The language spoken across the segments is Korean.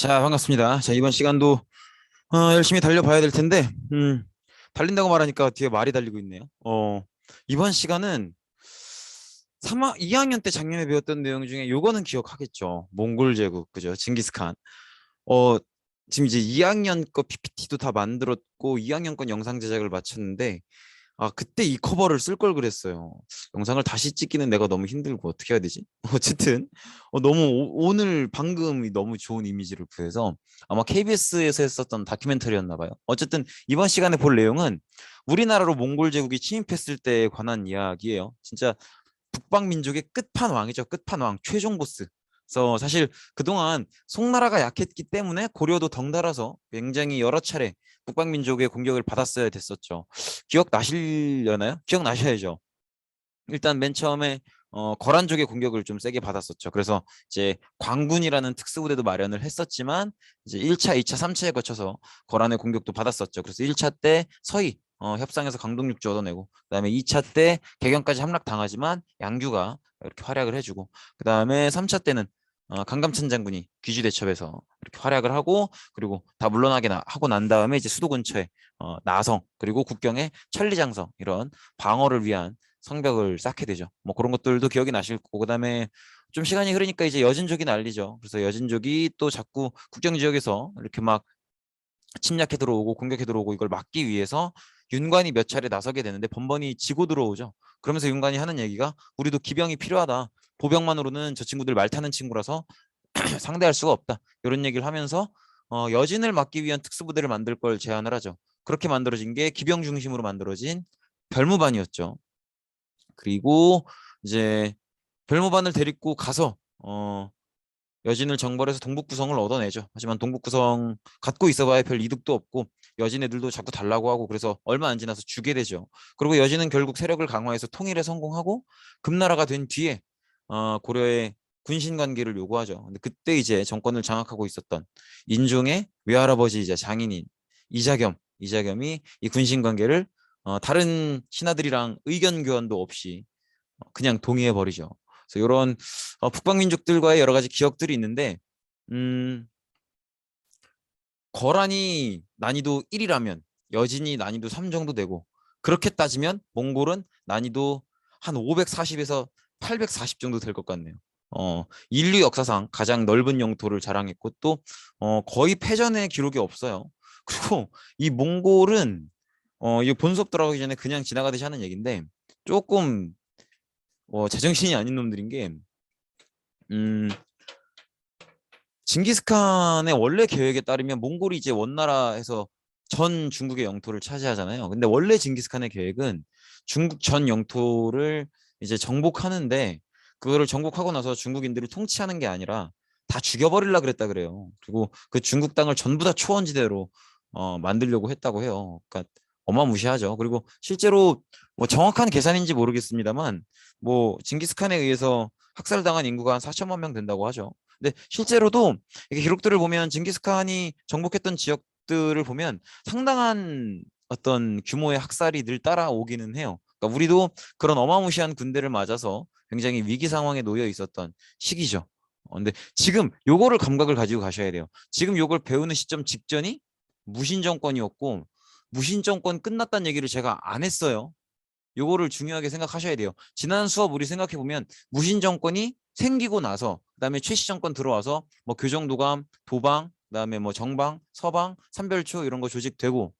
자, 반갑습니다. 자, 이번 시간도 열심히 달려봐야 될 텐데, 달린다고 말하니까 뒤에 말이 달리고 있네요. 이번 시간은 2학년 때 작년에 배웠던 내용 중에 요거는 기억하겠죠. 몽골 제국, 그죠? 징기스칸. 어, 지금 이제 2학년 거 PPT도 다 만들었고, 2학년 건 영상 제작을 마쳤는데, 그때 이 커버를 쓸 걸 그랬어요. 영상을 다시 찍기는 내가 너무 힘들고 어떻게 해야 되지? 어쨌든 너무 오늘 방금이 너무 좋은 이미지를 구해서 아마 KBS에서 했었던 다큐멘터리였나 봐요. 어쨌든 이번 시간에 볼 내용은 우리나라로 몽골 제국이 침입했을 때에 관한 이야기예요. 진짜 북방민족의 끝판왕이죠. 끝판왕, 최종 보스. 그래서 사실 그동안 송나라가 약했기 때문에 고려도 덩달아서 굉장히 여러 차례 북방민족의 공격을 받았어야 됐었죠. 기억나시려나요? 기억나셔야죠. 일단 맨 처음에 거란족의 공격을 좀 세게 받았었죠. 그래서 이제 광군이라는 특수부대도 마련을 했었지만 이제 1차, 2차, 3차에 거쳐서 거란의 공격도 받았었죠. 그래서 1차 때 서희 협상에서 강동육주 얻어내고, 그다음에 2차 때 개경까지 함락당하지만 양규가 이렇게 활약을 해주고, 그다음에 3차 때는 강감찬 장군이 귀주대첩에서 이렇게 활약을 하고, 그리고 다 물러나게 하고 난 다음에 이제 수도 근처에 나성, 그리고 국경에 천리장성, 이런 방어를 위한 성벽을 쌓게 되죠. 뭐 그런 것들도 기억이 나실 거고, 그다음에 좀 시간이 흐르니까 이제 여진족이 난리죠. 그래서 여진족이 또 자꾸 국경 지역에서 이렇게 막 침략해 들어오고 공격해 들어오고, 이걸 막기 위해서 윤관이 몇 차례 나서게 되는데 번번이 지고 들어오죠. 그러면서 윤관이 하는 얘기가, 우리도 기병이 필요하다. 보병만으로는 저 친구들 말 타는 친구라서 상대할 수가 없다. 이런 얘기를 하면서 여진을 막기 위한 특수부대를 만들 걸 제안을 하죠. 그렇게 만들어진 게 기병 중심으로 만들어진 별무반이었죠. 그리고 이제 별무반을 데리고 가서 여진을 정벌해서 동북구성을 얻어내죠. 하지만 동북구성 갖고 있어봐야 별 이득도 없고, 여진 애들도 자꾸 달라고 하고, 그래서 얼마 안 지나서 주게 되죠. 그리고 여진은 결국 세력을 강화해서 통일에 성공하고 금나라가 된 뒤에 고려의 군신 관계를 요구하죠. 근데 그때 이제 정권을 장악하고 있었던 인종의 외할아버지이자 장인인 이자겸이 이 군신 관계를 다른 신하들이랑 의견 교환도 없이 그냥 동의해 버리죠. 그래서 이런 북방민족들과의 여러 가지 기억들이 있는데, 음, 거란이 난이도 1이라면 여진이 난이도 3 정도 되고, 그렇게 따지면 몽골은 난이도 한 540에서 840 정도 될 것 같네요. 인류 역사상 가장 넓은 영토를 자랑했고, 또 거의 패전의 기록이 없어요. 그리고 이 몽골은 이 본수업 들어가기 전에 그냥 지나가듯이 하는 얘기인데, 조금 제정신이 아닌 놈들인 게, 음, 징기스칸의 원래 계획에 따르면 몽골이 이제 원나라에서 전 중국의 영토를 차지하잖아요. 근데 원래 징기스칸의 계획은 중국 전 영토를 이제 정복하는데, 그거를 정복하고 나서 중국인들을 통치하는 게 아니라 다 죽여버리려 그랬다 그래요. 그리고 그 중국 땅을 전부 다 초원지대로 만들려고 했다고 해요. 그러니까 어마무시하죠. 그리고 실제로 뭐 정확한 계산인지 모르겠습니다만, 뭐 징기스칸에 의해서 학살당한 인구가 한 4천만 명 된다고 하죠. 근데 실제로도 이게 기록들을 보면 징기스칸이 정복했던 지역들을 보면 상당한 어떤 규모의 학살이 늘 따라오기는 해요. 그러니까 우리도 그런 어마무시한 군대를 맞아서 굉장히 위기 상황에 놓여 있었던 시기죠. 근데 지금 요거를 감각을 가지고 가셔야 돼요. 지금 요걸 배우는 시점 직전이 무신 정권이었고, 무신 정권 끝났다는 얘기를 제가 안 했어요. 요거를 중요하게 생각하셔야 돼요. 지난 수업 우리 생각해 보면 무신 정권이 생기고 나서, 그다음에 최씨 정권 들어와서 뭐 교정도감, 도방, 그다음에 뭐 정방, 서방, 삼별초 이런 거 조직되고,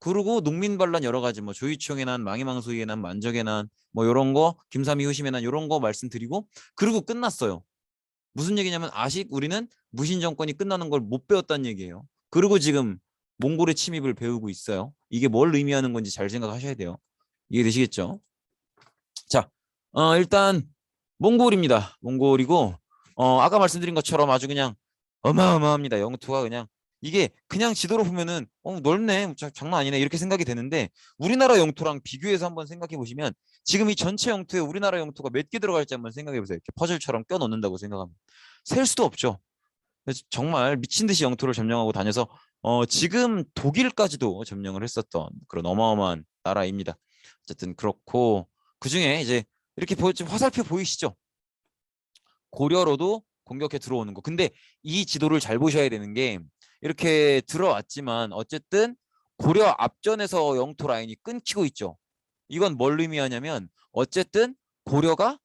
그리고 농민 반란 여러 가지, 뭐 조이총의 난, 망이망소의 난, 만적의 난, 뭐 이런 거, 김삼이 후심의 난, 이런 거 말씀드리고, 그리고 끝났어요. 무슨 얘기냐면, 아직 우리는 무신 정권이 끝나는 걸 못 배웠다는 얘기예요. 그리고 지금 몽골의 침입을 배우고 있어요. 이게 뭘 의미하는 건지 잘 생각하셔야 돼요. 이해되시겠죠? 자, 일단 몽골입니다. 몽골이고, 아까 말씀드린 것처럼 아주 그냥 어마어마합니다. 영토가 그냥, 이게 그냥 지도로 보면은 넓네, 장난 아니네, 이렇게 생각이 되는데, 우리나라 영토랑 비교해서 한번 생각해 보시면, 지금 이 전체 영토에 우리나라 영토가 몇 개 들어갈지 한번 생각해 보세요. 이렇게 퍼즐처럼 껴 넣는다고 생각하면 셀 수도 없죠. 그래서 정말 미친 듯이 영토를 점령하고 다녀서 지금 독일까지도 점령을 했었던 그런 어마어마한 나라입니다. 어쨌든 그렇고, 그 중에 이제 이렇게 화살표 보이시죠? 고려로도 공격해 들어오는 거. 근데 이 지도를 잘 보셔야 되는 게 이렇게 들어왔지만 어쨌든 고려 앞전에서 영토 라인이 끊기고 있죠. 이건 뭘 의미하냐면 어쨌든 고려가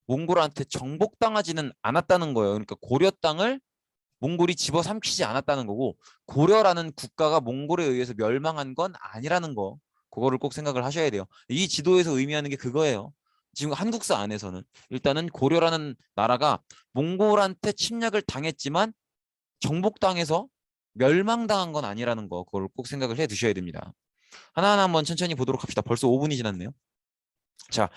몽골한테 정복당하지는 않았다는 거예요. 그러니까 고려 땅을 몽골이 집어삼키지 않았다는 거고 고려라는 국가가 몽골에 의해서 멸망한 건 아니라는 거. 그거를 꼭 생각을 하셔야 돼요. 이 지도에서 의미하는 게 그거예요. 지금 한국사 안에서는 일단은 고려라는 나라가 몽골한테 침략을 당했지만 정복당해서 멸망당한 건 아니라는 거. 그걸 꼭 생각을 해 두셔야 됩니다. 하나하나 한번 천천히 보도록 합시다. 벌써 5분이 지났네요. 자,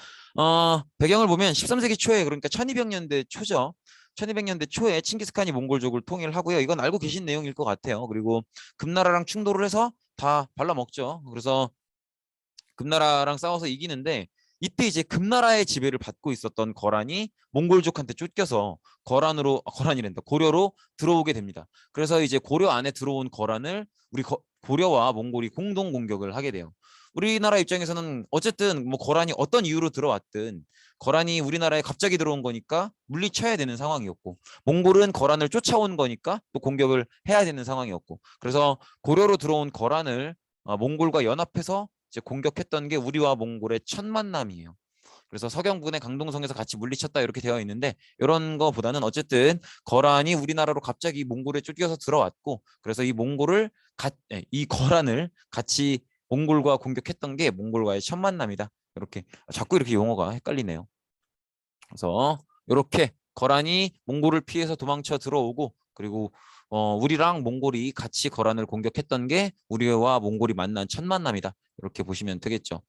배경을 보면 13세기 초에 그러니까 1200년대 초죠. 1200년대 초에 칭기스칸이 몽골족을 통일을 하고요. 이건 알고 계신 내용일 것 같아요. 그리고 금나라랑 충돌을 해서 다 발라먹죠. 그래서 금나라랑 싸워서 이기는데 이때 이제 금나라의 지배를 받고 있었던 거란이 몽골족한테 쫓겨서 거란이란다. 고려로 들어오게 됩니다. 그래서 이제 고려 안에 들어온 거란을 고려와 몽골이 공동 공격을 하게 돼요. 우리나라 입장에서는 어쨌든 뭐 거란이 어떤 이유로 들어왔든 거란이 우리나라에 갑자기 들어온 거니까 물리쳐야 되는 상황이었고 몽골은 거란을 쫓아온 거니까 또 공격을 해야 되는 상황이었고 그래서 고려로 들어온 거란을 몽골과 연합해서 이제 공격했던 게 우리와 몽골의 첫 만남이에요. 그래서 서경군의 강동성에서 같이 물리쳤다 이렇게 되어 있는데 이런 거보다는 어쨌든 거란이 우리나라로 갑자기 몽골에 쫓겨서 들어왔고 그래서 이 거란을 같이 몽골과 공격했던 게 몽골과의 첫 만남이다. 이렇게 자꾸 이렇게 용어가 헷갈리네요. 그래서 이렇게 거란이 몽골을 피해서 도망쳐 들어오고 그리고 우리랑 몽골이 같이 거란을 공격했던 게 우리와 몽골이 만난 첫 만남이다. 이렇게 보시면 되겠죠.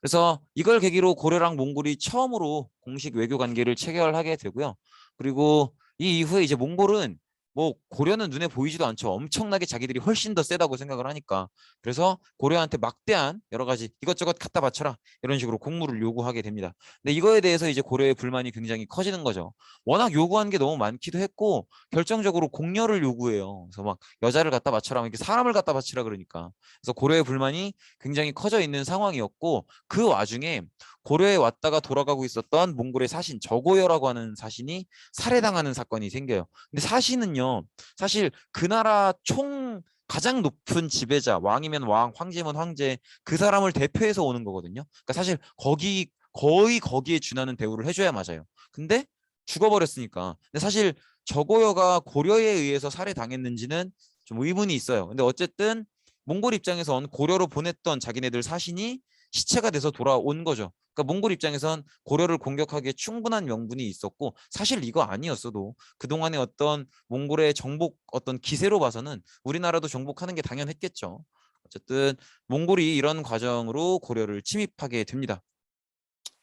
그래서 이걸 계기로 고려랑 몽골이 처음으로 공식 외교 관계를 체결하게 되고요. 그리고 이 이후에 이제 몽골은 뭐 고려는 눈에 보이지도 않죠. 엄청나게 자기들이 훨씬 더 세다고 생각을 하니까. 그래서 고려한테 막대한 여러 가지 이것저것 갖다 바쳐라. 이런 식으로 공물을 요구하게 됩니다. 근데 이거에 대해서 이제 고려의 불만이 굉장히 커지는 거죠. 워낙 요구한 게 너무 많기도 했고 결정적으로 공여를 요구해요. 그래서 막 여자를 갖다 바쳐라, 이렇게 사람을 갖다 바치라 그러니까. 그래서 고려의 불만이 굉장히 커져 있는 상황이었고 그 와중에 고려에 왔다가 돌아가고 있었던 몽골의 사신 저고여라고 하는 사신이 살해당하는 사건이 생겨요. 근데 사신은요, 사실 그 나라 총 가장 높은 지배자, 왕이면 왕, 황제면 황제, 그 사람을 대표해서 오는 거거든요. 그러니까 사실 거의 거기에 준하는 대우를 해줘야 맞아요. 근데 죽어버렸으니까. 근데 사실 저고여가 고려에 의해서 살해당했는지는 좀 의문이 있어요. 근데 어쨌든 몽골 입장에선 고려로 보냈던 자기네들 사신이 시체가 돼서 돌아온 거죠. 그러니까 몽골 입장에선 고려를 공격하기에 충분한 명분이 있었고 사실 이거 아니었어도 그동안의 어떤 몽골의 정복 어떤 기세로 봐서는 우리나라도 정복하는 게 당연했겠죠. 어쨌든 몽골이 이런 과정으로 고려를 침입하게 됩니다.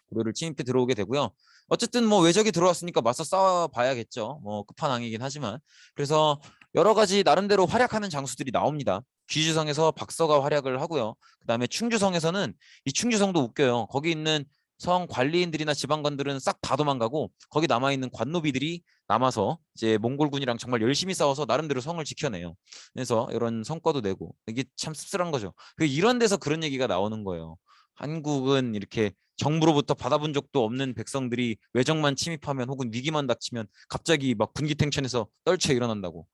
고려를 침입해 들어오게 되고요. 어쨌든 뭐 외적이 들어왔으니까 맞서 싸워 봐야겠죠. 뭐 끝판왕이긴 하지만. 그래서 여러 가지 나름대로 활약하는 장수들이 나옵니다. 귀주성에서 박서가 활약을 하고요. 그다음에 충주성에서는 이 충주성도 웃겨요. 거기 있는 성 관리인들이나 지방관들은 싹 다 도망가고 거기 남아 있는 관노비들이 남아서 이제 몽골군이랑 정말 열심히 싸워서 나름대로 성을 지켜내요. 그래서 이런 성과도 내고 이게 참 씁쓸한 거죠. 이런 데서 그런 얘기가 나오는 거예요. 한국은 이렇게 정부로부터 받아본 적도 없는 백성들이 외적만 침입하면 혹은 위기만 닥치면 갑자기 막 분기탱천에서 떨쳐 일어난다고.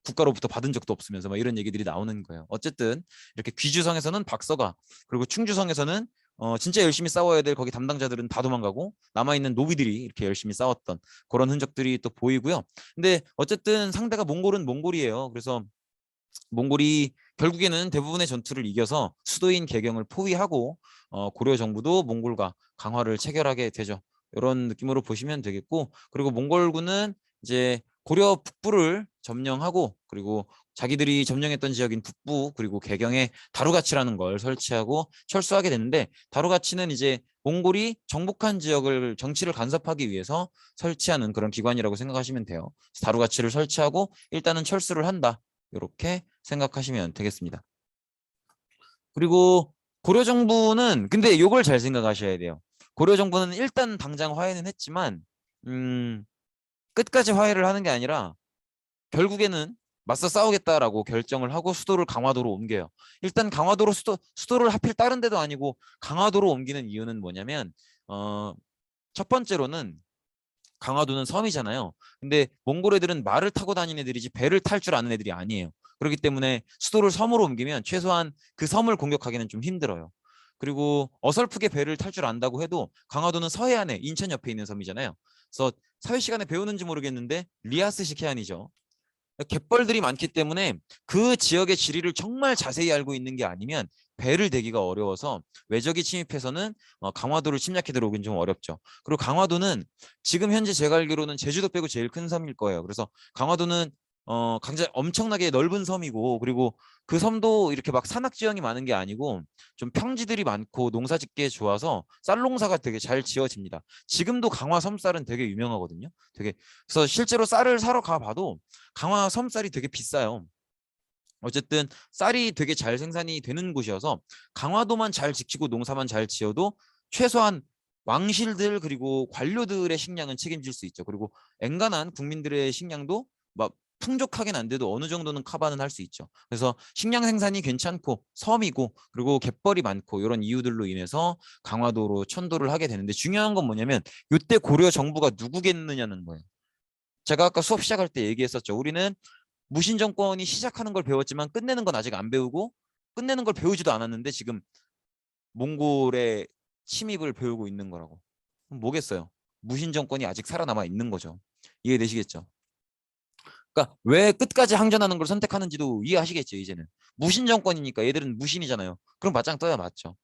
국가로부터 받은 적도 없으면서 막 이런 얘기들이 나오는 거예요. 어쨌든 이렇게 귀주성에서는 박서가 그리고 충주성에서는 진짜 열심히 싸워야 될 거기 담당자들은 다 도망가고 남아있는 노비들이 이렇게 열심히 싸웠던 그런 흔적들이 또 보이고요. 근데 어쨌든 상대가 몽골은 몽골이에요. 그래서 몽골이 결국에는 대부분의 전투를 이겨서 수도인 개경을 포위하고 고려 정부도 몽골과 강화를 체결하게 되죠. 이런 느낌으로 보시면 되겠고 그리고 몽골군은 이제 고려 북부를 점령하고 그리고 자기들이 점령했던 지역인 북부 그리고 개경에 다루가치라는 걸 설치하고 철수하게 되는데 다루가치는 이제 몽골이 정복한 지역을 정치를 간섭하기 위해서 설치하는 그런 기관이라고 생각하시면 돼요. 다루가치를 설치하고 일단은 철수를 한다. 이렇게 생각하시면 되겠습니다. 그리고 고려 정부는 근데 이걸 잘 생각하셔야 돼요. 고려 정부는 일단 당장 화해는 했지만 끝까지 화해를 하는 게 아니라 결국에는 맞서 싸우겠다라고 결정을 하고 수도를 강화도로 옮겨요. 일단 강화도로 수도를 하필 다른 데도 아니고 강화도로 옮기는 이유는 뭐냐면 첫 번째로는 강화도는 섬이잖아요. 근데 몽골 애들은 말을 타고 다니는 애들이지 배를 탈 줄 아는 애들이 아니에요. 그렇기 때문에 수도를 섬으로 옮기면 최소한 그 섬을 공격하기는 좀 힘들어요. 그리고 어설프게 배를 탈 줄 안다고 해도 강화도는 서해안에 인천 옆에 있는 섬이잖아요. 그래서 사회 시간에 배우는지 모르겠는데 리아스식 해안이죠. 갯벌들이 많기 때문에 그 지역의 지리를 정말 자세히 알고 있는 게 아니면 배를 대기가 어려워서 외적이 침입해서는 강화도를 침략해 들어오긴 좀 어렵죠. 그리고 강화도는 지금 현재 제가 알기로는 제주도 빼고 제일 큰 섬일 거예요. 그래서 강화도는 굉장히 엄청나게 넓은 섬이고, 그리고 그 섬도 이렇게 막 산악 지형이 많은 게 아니고 좀 평지들이 많고 농사 짓기에 좋아서 쌀 농사가 되게 잘 지어집니다. 지금도 강화 섬쌀은 되게 유명하거든요. 되게, 그래서 실제로 쌀을 사러 가봐도 강화 섬쌀이 되게 비싸요. 어쨌든 쌀이 되게 잘 생산이 되는 곳이어서 강화도만 잘 지키고 농사만 잘 지어도 최소한 왕실들 그리고 관료들의 식량은 책임질 수 있죠. 그리고 엔간한 국민들의 식량도 막 풍족하긴 안 돼도 어느 정도는 커버는 할 수 있죠. 그래서 식량 생산이 괜찮고 섬이고 그리고 갯벌이 많고 이런 이유들로 인해서 강화도로 천도를 하게 되는데, 중요한 건 뭐냐면 이때 고려 정부가 누구겠느냐는 거예요. 제가 아까 수업 시작할 때 얘기했었죠. 우리는 무신 정권이 시작하는 걸 배웠지만 끝내는 건 아직 안 배우고 끝내는 걸 배우지도 않았는데 지금 몽골의 침입을 배우고 있는 거라고. 그럼 뭐겠어요? 무신 정권이 아직 살아남아 있는 거죠. 이해되시겠죠? 그러니까 왜 끝까지 항전하는 걸 선택하는지도 이해하시겠죠, 이제는. 무신 정권이니까 얘들은 무신이잖아요. 그럼 맞짱 떠야 맞죠.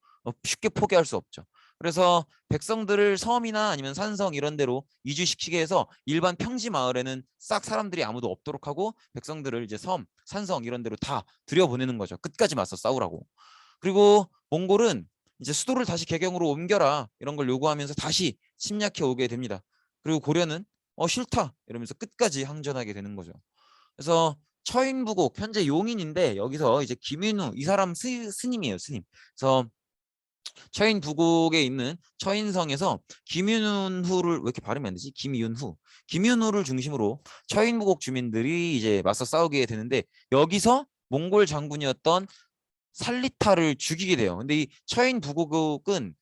쉽게 포기할 수 없죠. 그래서 백성들을 섬이나 아니면 산성 이런 데로 이주시키게 해서 일반 평지 마을에는 싹 사람들이 아무도 없도록 하고 백성들을 이제 섬, 산성 이런 데로 다 들여보내는 거죠. 끝까지 맞서 싸우라고. 그리고 몽골은 이제 수도를 다시 개경으로 옮겨라 이런 걸 요구하면서 다시 침략해 오게 됩니다. 그리고 고려는 싫다 이러면서 끝까지 항전하게 되는 거죠. 그래서 처인부곡 현재 용인인데 여기서 이제 김윤후 이 사람 스님이에요, 스님. 그래서 처인부곡에 있는 처인성에서 김윤후를 왜 이렇게 발음이 안 되지? 김윤후를 중심으로 처인부곡 주민들이 이제 맞서 싸우게 되는데 여기서 몽골 장군이었던 살리타를 죽이게 돼요. 근데 이 처인부곡은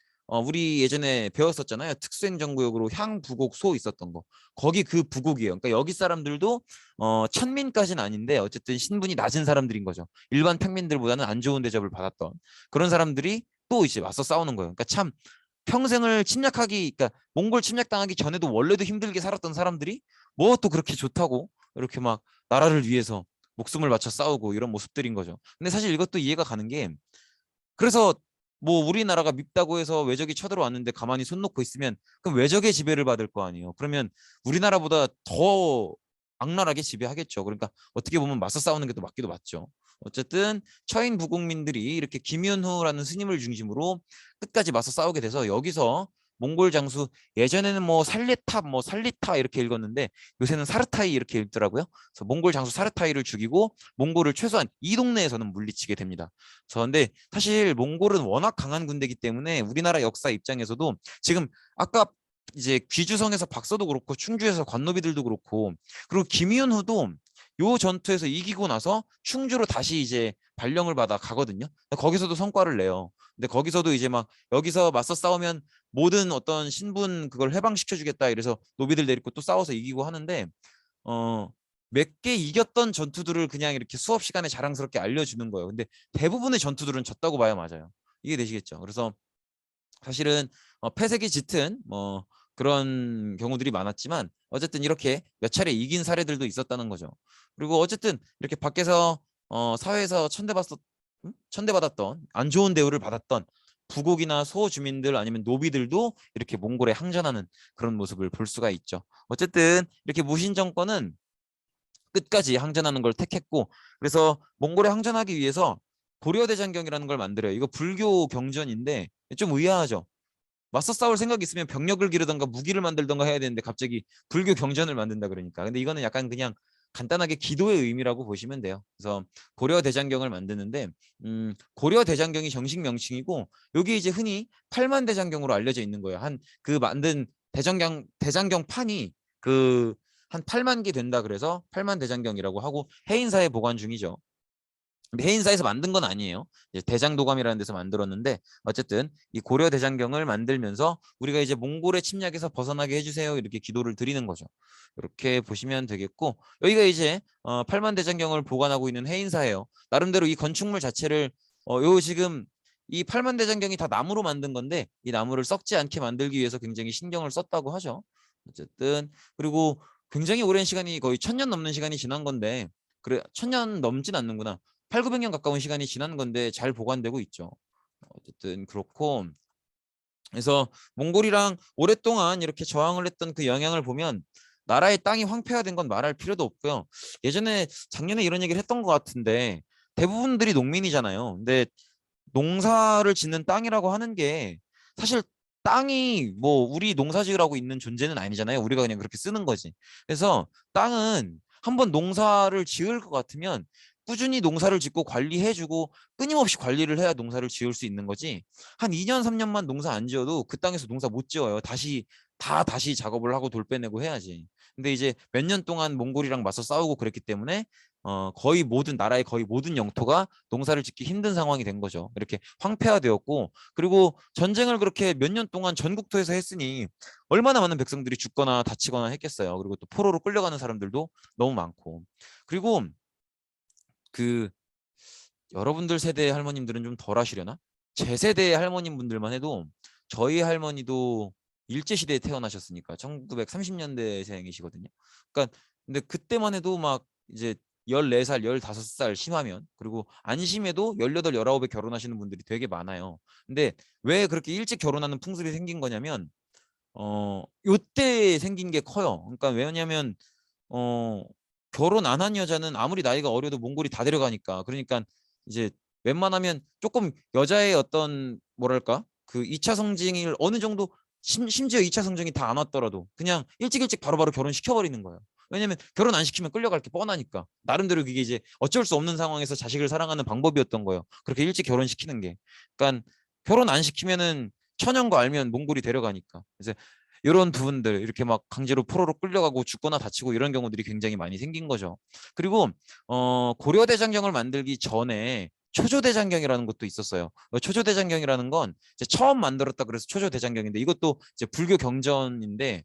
우리 예전에 배웠었잖아요. 특수행정구역으로 향부곡소 있었던 거. 거기 그 부곡이에요. 그러니까 여기 사람들도 천민까지는 아닌데 어쨌든 신분이 낮은 사람들인 거죠. 일반 평민들보다는 안 좋은 대접을 받았던 그런 사람들이 또 이제 맞서 싸우는 거예요. 그러니까 참 평생을 그러니까 몽골 침략당하기 전에도 원래도 힘들게 살았던 사람들이 뭐 또 그렇게 좋다고 이렇게 막 나라를 위해서 목숨을 바쳐 싸우고 이런 모습들인 거죠. 근데 사실 이것도 이해가 가는 게, 그래서 뭐 우리나라가 밉다고 해서 외적이 쳐들어왔는데 가만히 손 놓고 있으면 그럼 외적의 지배를 받을 거 아니에요. 그러면 우리나라보다 더 악랄하게 지배하겠죠. 그러니까 어떻게 보면 맞서 싸우는 게 더 맞기도 맞죠. 어쨌든 처인 부국민들이 이렇게 김윤후라는 스님을 중심으로 끝까지 맞서 싸우게 돼서 여기서 몽골 장수, 예전에는 뭐 살리탑 뭐 살리타 이렇게 읽었는데 요새는 사르타이 이렇게 읽더라고요. 그래서 몽골 장수 사르타이를 죽이고 몽골을 최소한 이 동네에서는 물리치게 됩니다. 그런데 사실 몽골은 워낙 강한 군대이기 때문에 우리나라 역사 입장에서도 지금 아까 이제 귀주성에서 박서도 그렇고 충주에서 관노비들도 그렇고 그리고 김윤후도 요 전투에서 이기고 나서 충주로 다시 이제 발령을 받아 가거든요. 거기서도 성과를 내요. 근데 거기서도 이제 막 여기서 맞서 싸우면 모든 어떤 신분 그걸 해방시켜 주겠다 이래서 노비들 내리고 또 싸워서 이기고 하는데 어 몇 개 이겼던 전투들을 그냥 이렇게 수업 시간에 자랑스럽게 알려주는 거예요. 근데 대부분의 전투들은 졌다고 봐야 맞아요. 이게 되시겠죠. 그래서 사실은 패색이 짙은 뭐 그런 경우들이 많았지만 어쨌든 이렇게 몇 차례 이긴 사례들도 있었다는 거죠. 그리고 어쨌든 이렇게 밖에서 사회에서 천대받았던 안 좋은 대우를 받았던 부곡이나 소주민들 아니면 노비들도 이렇게 몽골에 항전하는 그런 모습을 볼 수가 있죠. 어쨌든 이렇게 무신 정권은 끝까지 항전하는 걸 택했고, 그래서 몽골에 항전하기 위해서 고려대장경이라는 걸 만들어요. 이거 불교 경전인데 좀 의아하죠. 맞서 싸울 생각이 있으면 병력을 기르던가 무기를 만들던가 해야 되는데 갑자기 불교 경전을 만든다 그러니까. 근데 이거는 약간 그냥 간단하게 기도의 의미라고 보시면 돼요. 그래서 고려대장경을 만드는데 고려 대장경이 정식 명칭이고 여기 이제 흔히 팔만대장경으로 알려져 있는 거예요. 한 그 만든 대장경 판이 그 한 8만 개 된다 그래서 팔만대장경이라고 하고 해인사에 보관 중이죠. 해인사에서 만든 건 아니에요. 이제 대장도감이라는 데서 만들었는데 어쨌든 이 고려 대장경을 만들면서 우리가 이제 몽골의 침략에서 벗어나게 해주세요 이렇게 기도를 드리는 거죠. 이렇게 보시면 되겠고 여기가 이제 팔만 대장경을 보관하고 있는 해인사예요. 나름대로 이 건축물 자체를 요 지금 이 팔만 대장경이 다 나무로 만든 건데 이 나무를 썩지 않게 만들기 위해서 굉장히 신경을 썼다고 하죠. 어쨌든 그리고 굉장히 오랜 시간이 거의 1000년 넘는 시간이 지난 건데 그래 1000년 넘진 않는구나. 8, 900년 가까운 시간이 지난 건데 잘 보관되고 있죠. 어쨌든 그렇고 그래서 몽골이랑 오랫동안 이렇게 저항을 했던 그 영향을 보면 나라의 땅이 황폐화된 건 말할 필요도 없고요. 예전에 작년에 이런 얘기를 했던 것 같은데 대부분들이 농민이잖아요. 근데 농사를 짓는 땅이라고 하는 게 사실 땅이 뭐 우리 농사 지으라고 있는 존재는 아니잖아요. 우리가 그냥 그렇게 쓰는 거지. 그래서 땅은 한번 농사를 지을 것 같으면 꾸준히 농사를 짓고 관리해주고 끊임없이 관리를 해야 농사를 지을 수 있는 거지. 한 2년, 3년만 농사 안 지어도 그 땅에서 농사 못 지어요. 다시 작업을 하고 돌 빼내고 해야지. 근데 이제 몇 년 동안 몽골이랑 맞서 싸우고 그랬기 때문에 거의 모든 나라의 거의 모든 영토가 농사를 짓기 힘든 상황이 된 거죠. 이렇게 황폐화되었고 그리고 전쟁을 그렇게 몇 년 동안 전국토에서 했으니 얼마나 많은 백성들이 죽거나 다치거나 했겠어요. 그리고 또 포로로 끌려가는 사람들도 너무 많고 그리고 그 여러분들 세대의 할머님들은 좀 덜 하시려나? 제 세대의 할머님 분들만 해도 저희 할머니도 일제시대에 태어나셨으니까 1930년대생이시거든요. 그러니까 근데 그때만 해도 막 이제 14살, 15살 심하면 그리고 안 심해도 18, 19에 결혼하시는 분들이 되게 많아요. 근데 왜 그렇게 일찍 결혼하는 풍습이 생긴 거냐면 요때 생긴 게 커요. 그러니까 왜냐면 어 결혼 안 한 여자는 아무리 나이가 어려도 몽골이 다 데려가니까 그러니까 이제 웬만하면 조금 여자의 어떤 뭐랄까 그 2차 성징을 어느 정도 심지어 2차 성징이 다 안 왔더라도 그냥 일찍 일찍 바로바로 결혼시켜버리는 거예요. 왜냐면 결혼 안 시키면 끌려갈 게 뻔하니까 나름대로 그게 이제 어쩔 수 없는 상황에서 자식을 사랑하는 방법이었던 거예요. 그렇게 일찍 결혼시키는 게 그러니까 결혼 안 시키면은 처녀인 거 알면 몽골이 데려가니까 그래서 이런 부분들 이렇게 막 강제로 포로로 끌려가고 죽거나 다치고 이런 경우들이 굉장히 많이 생긴 거죠. 그리고 고려대장경을 만들기 전에 초조대장경이라는 것도 있었어요. 초조대장경이라는 건 이제 처음 만들었다 그래서 초조대장경인데 이것도 이제 불교 경전인데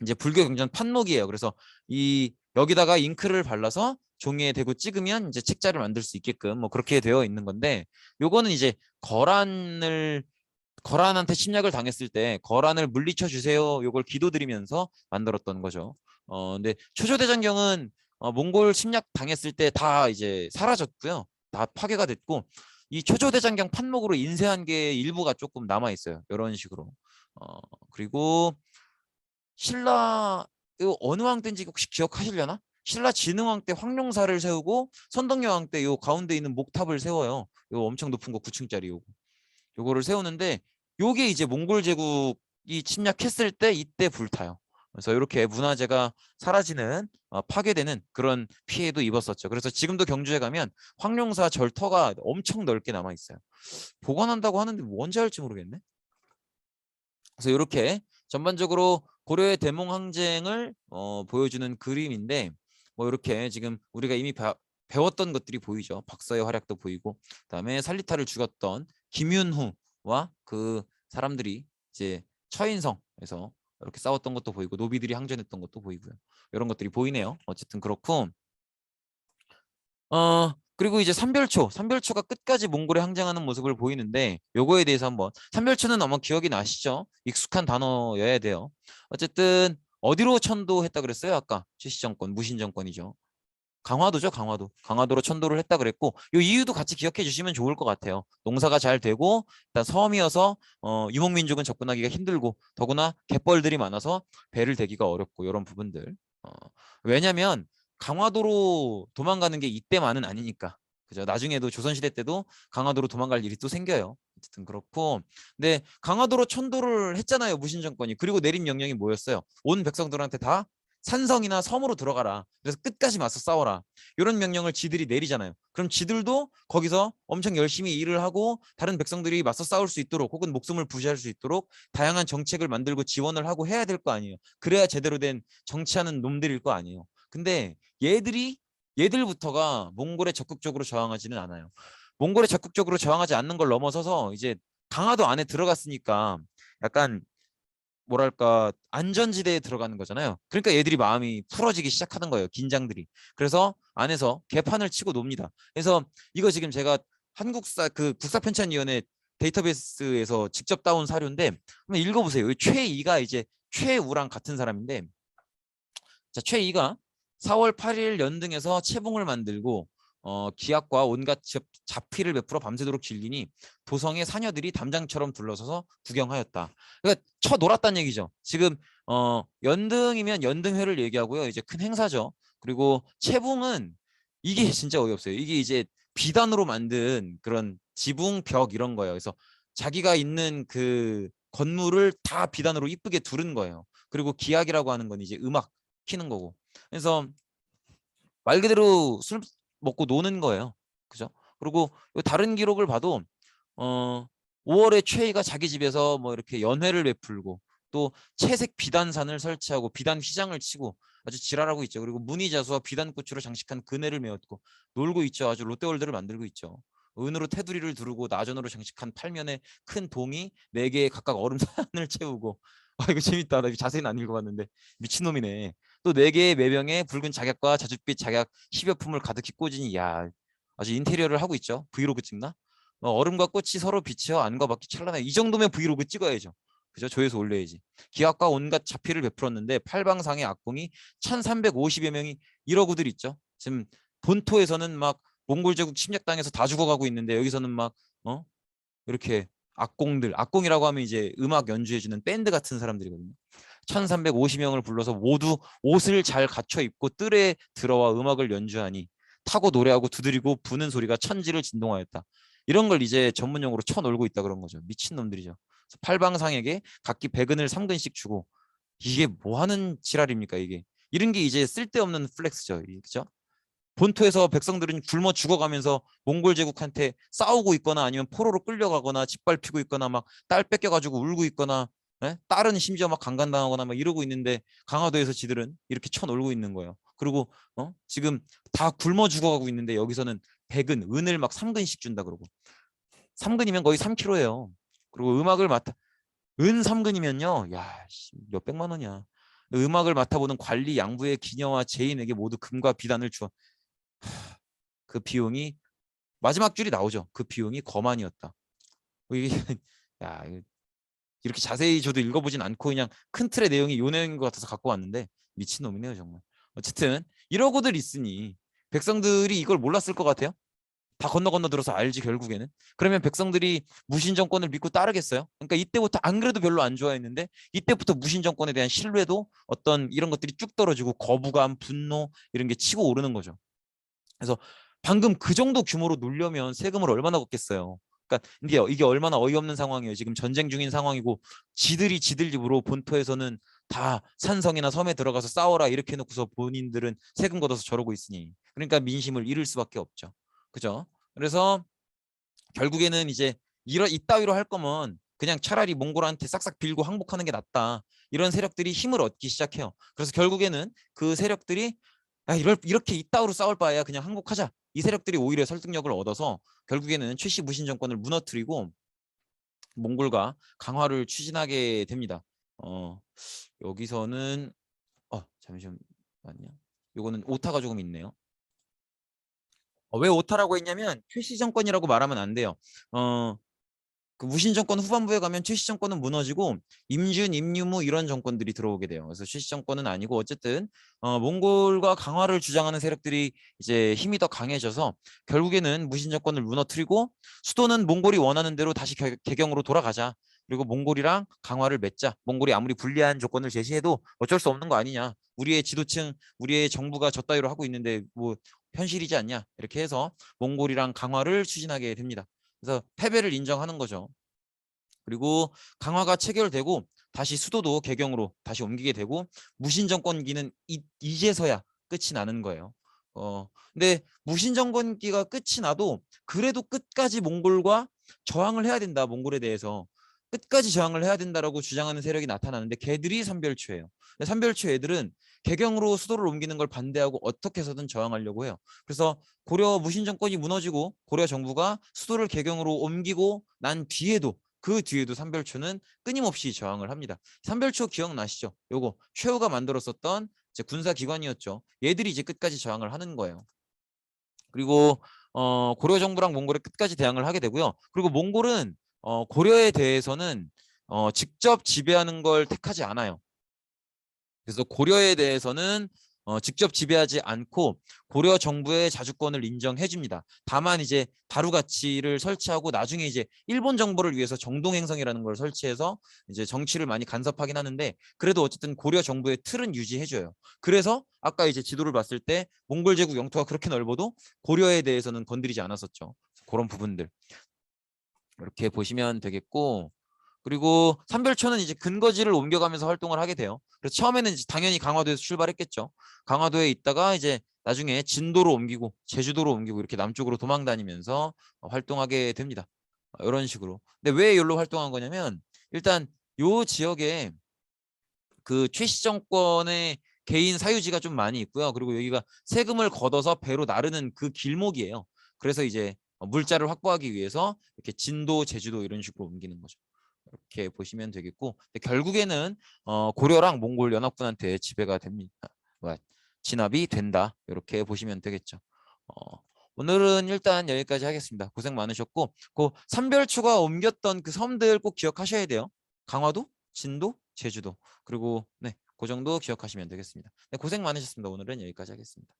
이제 불교 경전 판목이에요. 그래서 이 여기다가 잉크를 발라서 종이에 대고 찍으면 이제 책자를 만들 수 있게끔 뭐 그렇게 되어 있는 건데 요거는 이제 거란한테 침략을 당했을 때 거란을 물리쳐 주세요. 요걸 기도드리면서 만들었던 거죠. 근데 초조대장경은 몽골 침략 당했을 때 다 이제 사라졌고요. 다 파괴가 됐고 이 초조대장경 판목으로 인쇄한 게 일부가 조금 남아 있어요. 이런 식으로. 그리고 신라 요 어느 왕 때인지 혹시 기억하시려나? 신라 진흥왕 때 황룡사를 세우고 선덕여왕 때 요 가운데 있는 목탑을 세워요. 요 엄청 높은 거 9층짜리 요거. 요거를 세우는데 요게 이제 몽골 제국이 침략했을 때 이때 불타요. 그래서 이렇게 문화재가 사라지는 파괴되는 그런 피해도 입었었죠. 그래서 지금도 경주에 가면 황룡사 절터가 엄청 넓게 남아 있어요. 보관한다고 하는데 뭔지 알지 모르겠네. 그래서 이렇게 전반적으로 고려의 대몽항쟁을 보여주는 그림인데 뭐 이렇게 지금 우리가 이미 배웠던 것들이 보이죠. 박사의 활약도 보이고 그다음에 살리타를 죽였던 김윤후와 그 사람들이 이제 처인성에서 이렇게 싸웠던 것도 보이고 노비들이 항전했던 것도 보이고요. 이런 것들이 보이네요. 어쨌든 그렇고 그리고 이제 삼별초가 끝까지 몽골에 항쟁하는 모습을 보이는데 요거에 대해서 한번 삼별초는 아마 기억이 나시죠? 익숙한 단어여야 돼요. 어쨌든 어디로 천도했다 그랬어요? 아까 최씨 정권, 무신 정권이죠. 강화도죠, 강화도. 강화도로 천도를 했다 그랬고 요 이유도 같이 기억해 주시면 좋을 것 같아요. 농사가 잘 되고 일단 섬이어서 유목민족은 접근하기가 힘들고 더구나 갯벌들이 많아서 배를 대기가 어렵고 이런 부분들. 어, 왜냐면 강화도로 도망가는 게 이때만은 아니니까. 그죠? 나중에도 조선시대 때도 강화도로 도망갈 일이 또 생겨요. 어쨌든 그렇고 근데 강화도로 천도를 했잖아요 무신 정권이. 그리고 내린 명령이 뭐였어요? 온 백성들한테 다 산성이나 섬으로 들어가라. 그래서 끝까지 맞서 싸워라. 이런 명령을 지들이 내리잖아요. 그럼 지들도 거기서 엄청 열심히 일을 하고 다른 백성들이 맞서 싸울 수 있도록 혹은 목숨을 부지할 수 있도록 다양한 정책을 만들고 지원을 하고 해야 될 거 아니에요. 그래야 제대로 된 정치하는 놈들일 거 아니에요. 근데 얘들이 얘들부터가 몽골에 적극적으로 저항하지는 않아요. 몽골에 적극적으로 저항하지 않는 걸 넘어서서 이제 강화도 안에 들어갔으니까 약간 뭐랄까 안전지대에 들어가는 거잖아요. 그러니까 얘들이 마음이 풀어지기 시작하는 거예요. 긴장들이. 그래서 안에서 개판을 치고 놉니다. 그래서 이거 지금 제가 한국사 그 국사편찬위원회 데이터베이스에서 직접 따온 사료인데 한번 읽어보세요. 최이가 이제 최우랑 같은 사람인데, 자, 최이가 4월 8일 연등에서 채봉을 만들고 기약과 온갖 잡피를 베풀어 밤새도록 즐기니 도성의 사녀들이 담장처럼 둘러서서 구경하였다. 그러니까 쳐 놀았다는 얘기죠. 지금 연등이면 연등회를 얘기하고요. 이제 큰 행사죠. 그리고 채봉은 이게 진짜 어이없어요. 이게 이제 비단으로 만든 그런 지붕 벽 이런 거예요. 그래서 자기가 있는 그 건물을 다 비단으로 이쁘게 두른 거예요. 그리고 기약이라고 하는 건 이제 음악 키는 거고. 그래서 말 그대로 술 먹고 노는 거예요. 그죠? 그리고 다른 기록을 봐도 5월에 최희가 자기 집에서 뭐 이렇게 연회를 베풀고 또 채색 비단산을 설치하고 비단 휘장을 치고 아주 지랄하고 있죠. 그리고 무늬자수와 비단꽃으로 장식한 그네를 메었고 놀고 있죠. 아주 롯데월드를 만들고 있죠. 은으로 테두리를 두르고 나전으로 장식한 팔면에 큰 동이 4개에 각각 얼음산을 채우고 이거 재밌다. 나 이거 자세히는 안 읽어봤는데 미친놈이네. 또 4개의 매병에 붉은 작약과 자줏빛 작약 10여 품을 가득히 꽂으니 야 아주 인테리어를 하고 있죠. 브이로그 찍나? 얼음과 꽃이 서로 비치어 안과 밖이 찬란해. 이 정도면 브이로그 찍어야죠. 그죠? 조회수 올려야지. 기악과 온갖 자피를 베풀었는데 팔방상의 악공이 1350여 명이 이러고들 있죠. 지금 본토에서는 막 몽골 제국 침략당해서 다 죽어가고 있는데 여기서는 막 이렇게 악공들, 악공이라고 하면 이제 음악 연주해주는 밴드 같은 사람들이거든요. 1350명을 불러서 모두 옷을 잘 갖춰 입고 뜰에 들어와 음악을 연주하니 타고 노래하고 두드리고 부는 소리가 천지를 진동하였다. 이런 걸 이제 전문용어로 쳐놀고 있다 그런 거죠. 미친놈들이죠. 팔방상에게 각기 백은을 3근씩 주고 이게 뭐 하는 지랄입니까 이게. 이런 게 이제 쓸데없는 플렉스죠. 그죠? 본토에서 백성들은 굶어 죽어가면서 몽골 제국한테 싸우고 있거나 아니면 포로로 끌려가거나 짓밟히고 있거나 막 딸 뺏겨가지고 울고 있거나 딸은 심지어 막 강간당하거나 막 이러고 있는데 강화도에서 지들은 이렇게 쳐놀고 있는 거예요. 그리고 지금 다 굶어 죽어가고 있는데 여기서는 백은 은을 막 3근씩 준다 그러고 3근이면 거의 3kg예요. 그리고 음악을 맡아 은 3근이면요 야 몇백만 원이야. 음악을 맡아보는 관리 양부의 기녀와 제인에게 모두 금과 비단을 주어 그 비용이 마지막 줄이 나오죠. 그 비용이 거만이었다. 이게 야 이렇게 자세히 저도 읽어보진 않고 그냥 큰 틀의 내용이 요 내용인 것 같아서 갖고 왔는데 미친놈이네요 정말. 어쨌든 이러고들 있으니 백성들이 이걸 몰랐을 것 같아요. 다 건너 건너 들어서 알지 결국에는. 그러면 백성들이 무신 정권을 믿고 따르겠어요? 그러니까 이때부터 안 그래도 별로 안 좋아했는데 이때부터 무신 정권에 대한 신뢰도 어떤 이런 것들이 쭉 떨어지고 거부감, 분노 이런 게 치고 오르는 거죠. 그래서 방금 그 정도 규모로 놀려면 세금을 얼마나 걷겠어요. 그러니까 이게 얼마나 어이없는 상황이에요. 지금 전쟁 중인 상황이고 지들이 지들 집으로 본토에서는 다 산성이나 섬에 들어가서 싸워라 이렇게 해놓고서 본인들은 세금 걷어서 저러고 있으니 그러니까 민심을 잃을 수밖에 없죠. 그죠? 그래서 결국에는 이제 이따위로 할 거면 그냥 차라리 몽골한테 싹싹 빌고 항복하는 게 낫다. 이런 세력들이 힘을 얻기 시작해요. 그래서 결국에는 그 세력들이 이렇게 이따위로 싸울 바에야 그냥 항복하자. 이 세력들이 오히려 설득력을 얻어서 결국에는 최씨 무신 정권을 무너뜨리고 몽골과 강화를 추진하게 됩니다. 여기서는 잠시만요. 요거는 오타가 조금 있네요. 왜 오타라고 했냐면 최씨 정권이라고 말하면 안 돼요. 그 무신 정권 후반부에 가면 최씨 정권은 무너지고 임준, 임유무 이런 정권들이 들어오게 돼요. 그래서 최씨 정권은 아니고 어쨌든 몽골과 강화를 주장하는 세력들이 이제 힘이 더 강해져서 결국에는 무신 정권을 무너뜨리고 수도는 몽골이 원하는 대로 다시 개경으로 돌아가자. 그리고 몽골이랑 강화를 맺자. 몽골이 아무리 불리한 조건을 제시해도 어쩔 수 없는 거 아니냐. 우리의 지도층, 우리의 정부가 저 따위로 하고 있는데 뭐 현실이지 않냐. 이렇게 해서 몽골이랑 강화를 추진하게 됩니다. 그래서 패배를 인정하는 거죠. 그리고 강화가 체결되고 다시 수도도 개경으로 다시 옮기게 되고 무신 정권기는 이제서야 끝이 나는 거예요. 근데 무신 정권기가 끝이 나도 그래도 끝까지 몽골과 저항을 해야 된다. 몽골에 대해서. 끝까지 저항을 해야 된다라고 주장하는 세력이 나타나는데 걔들이 삼별초예요. 삼별초 애들은 개경으로 수도를 옮기는 걸 반대하고 어떻게 해서든 저항하려고 해요. 그래서 고려 무신 정권이 무너지고 고려 정부가 수도를 개경으로 옮기고 난 뒤에도 그 뒤에도 삼별초는 끊임없이 저항을 합니다. 삼별초 기억나시죠? 요거 최후가 만들었었던 이제 군사기관이었죠. 얘들이 이제 끝까지 저항을 하는 거예요. 그리고 고려 정부랑 몽골에 끝까지 대항을 하게 되고요. 그리고 몽골은 고려에 대해서는 직접 지배하는 걸 택하지 않아요. 그래서 고려에 대해서는 직접 지배하지 않고 고려 정부의 자주권을 인정해 줍니다. 다만 이제 다루가치를 설치하고 나중에 이제 일본 정부를 위해서 정동행성이라는 걸 설치해서 이제 정치를 많이 간섭하긴 하는데 그래도 어쨌든 고려 정부의 틀은 유지해 줘요. 그래서 아까 이제 지도를 봤을 때 몽골 제국 영토가 그렇게 넓어도 고려에 대해서는 건드리지 않았었죠. 그런 부분들 이렇게 보시면 되겠고, 그리고 삼별초는 이제 근거지를 옮겨가면서 활동을 하게 돼요. 그래서 처음에는 이제 당연히 강화도에서 출발했겠죠. 강화도에 있다가 이제 나중에 진도로 옮기고 제주도로 옮기고 이렇게 남쪽으로 도망 다니면서 활동하게 됩니다. 이런 식으로. 근데 왜 여기로 활동한 거냐면 일단 요 지역에 그 최씨 정권의 개인 사유지가 좀 많이 있고요. 그리고 여기가 세금을 걷어서 배로 나르는 그 길목이에요. 그래서 이제 물자를 확보하기 위해서 이렇게 진도, 제주도 이런 식으로 옮기는 거죠. 이렇게 보시면 되겠고, 결국에는 고려랑 몽골 연합군한테 지배가 됩니다. 진압이 된다. 이렇게 보시면 되겠죠. 오늘은 일단 여기까지 하겠습니다. 고생 많으셨고, 그 삼별초가 옮겼던 그 섬들 꼭 기억하셔야 돼요. 강화도, 진도, 제주도. 그리고 네, 그 정도 기억하시면 되겠습니다. 네, 고생 많으셨습니다. 오늘은 여기까지 하겠습니다.